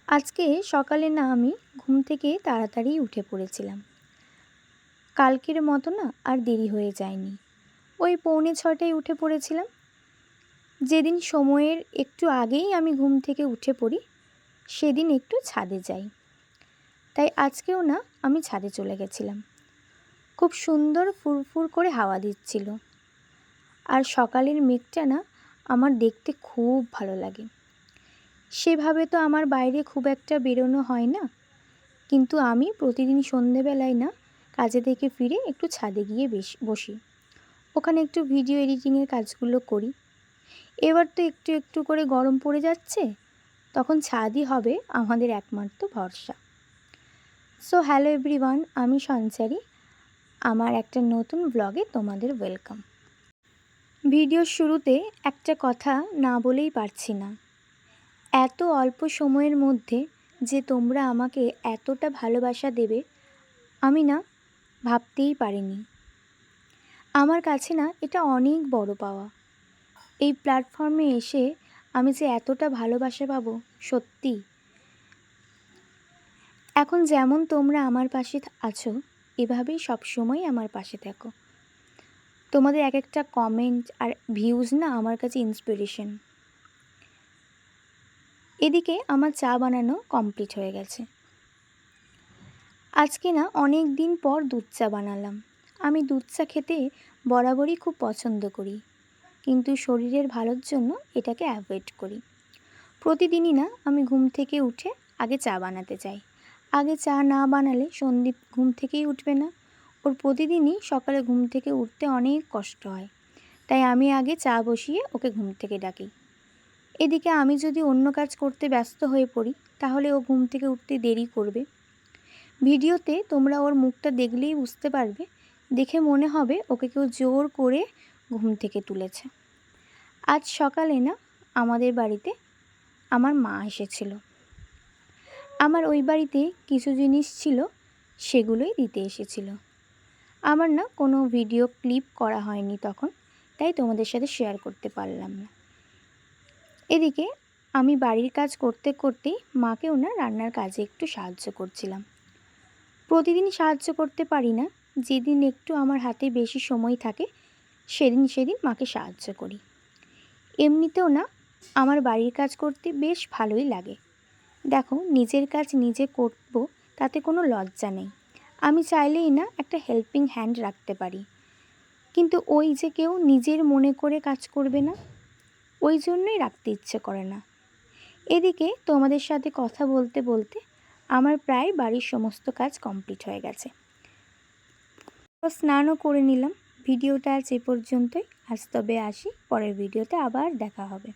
আজকে সকালে না আমি ঘুম থেকে তাড়াতাড়ি উঠে পড়েছিলাম। কালকের মতো না আর দেরি হয়ে যায়নি। ওই 6:45টায় উঠে পড়েছিলাম। যেদিন সময়ের একটু আগেই আমি ঘুম থেকে উঠে পড়ি, সেদিন একটু ছাদে যাই। তাই আজকেও না আমি ছাদে চলে গেছিলাম। খুব সুন্দর ফুরফুর করে হাওয়া দিচ্ছিল। আর সকালের মেঘটা না আমার দেখতে খুব ভালো লাগে। সেভাবে তো আমার বাইরে খুব একটা বেরোনো হয় না, কিন্তু আমি প্রতিদিন সন্ধেবেলায় না কাজে থেকে ফিরে একটু ছাদে গিয়ে বসি। ওখানে একটু ভিডিও এডিটিংয়ের কাজগুলো করি। এবার তো একটু একটু করে গরম পড়ে যাচ্ছে, তখন ছাদই হবে আমাদের একমাত্র ভরসা। সো হ্যালো এভরিওয়ান, আমি সঞ্চারী। আমার একটা নতুন ব্লগে তোমাদের ওয়েলকাম। ভিডিওর শুরুতে একটা কথা না বলেই পারছি না। এত অল্প সময়ের মধ্যে যে তোমরা আমাকে এতটা ভালোবাসা দেবে, আমি না ভাবতেই পারিনি। আমার কাছে না এটা অনেক বড় পাওয়া। এই প্ল্যাটফর্মে এসে আমি যে এতটা ভালোবাসা পাবো, সত্যি। এখন যেমন তোমরা আমার পাশে আছো, এভাবেই সবসময় আমার পাশে থাকো। তোমাদের এক একটা কমেন্ট আর ভিউজ না আমার কাছে ইন্সপিরেশন। এদিকে আমার চা বানানো কমপ্লিট হয়ে গেছে। আজকে না অনেক দিন পর দুধ চা বানালাম। আমি দুধ চা খেতে বরাবরই খুব পছন্দ করি, কিন্তু শরীরের ভালোর জন্য এটাকে অ্যাভয়েড করি। প্রতিদিনই না আমি ঘুম থেকে উঠে আগে চা বানাতে চাই। আগে চা না বানালে সন্দীপ ঘুম থেকেই উঠবে না। ওর প্রতিদিনই সকালে ঘুম থেকে উঠতে অনেক কষ্ট হয়, তাই আমি আগে চা বসিয়ে ওকে ঘুম থেকে ডাকি। এদিকে আমি যদি অন্য কাজ করতে ব্যস্ত হয়ে পড়ি, তাহলে ও ঘুম থেকে উঠতে দেরি করবে। ভিডিওতে তোমরা ওর মুখটা দেখলেই বুঝতে পারবে, দেখে মনে হবে ওকে কেউ জোর করে ঘুম থেকে তুলেছে। আজ সকালে না আমাদের বাড়িতে আমার মা এসেছিল। আমার ওই বাড়িতে কিছু জিনিস ছিল, সেগুলোই দিতে এসেছিল। আমার না কোনো ভিডিও ক্লিপ করা হয়নি তখন, তাই তোমাদের সাথে শেয়ার করতে পারলাম না। এদিকে আমি বাড়ির কাজ করতে করতেই মাকেও না রান্নার কাজে একটু সাহায্য করছিলাম। প্রতিদিন সাহায্য করতে পারি না, যেদিন একটু আমার হাতে বেশি সময় থাকে সেদিন মাকে সাহায্য করি। এমনিতেও না আমার বাড়ির কাজ করতে বেশ ভালোই লাগে। দেখো, নিজের কাজ নিজে করব, তাতে কোনো লজ্জা নেই। আমি চাইলেই না একটা হেল্পিং হ্যান্ড রাখতে পারি, কিন্তু ওই যে কেউ নিজের মনে করে কাজ করবে না, ওই জন্যই রাখতে ইচ্ছে করে না। এদিকে তোমাদের সাথে কথা বলতে বলতে আমার প্রায় বাড়ির সমস্ত কাজ কমপ্লিট হয়ে গেছে। স্নানও করে নিলাম। ভিডিওটা আজ এ পর্যন্তই। আজ তবে আসি, পরের ভিডিওতে আবার দেখা হবে।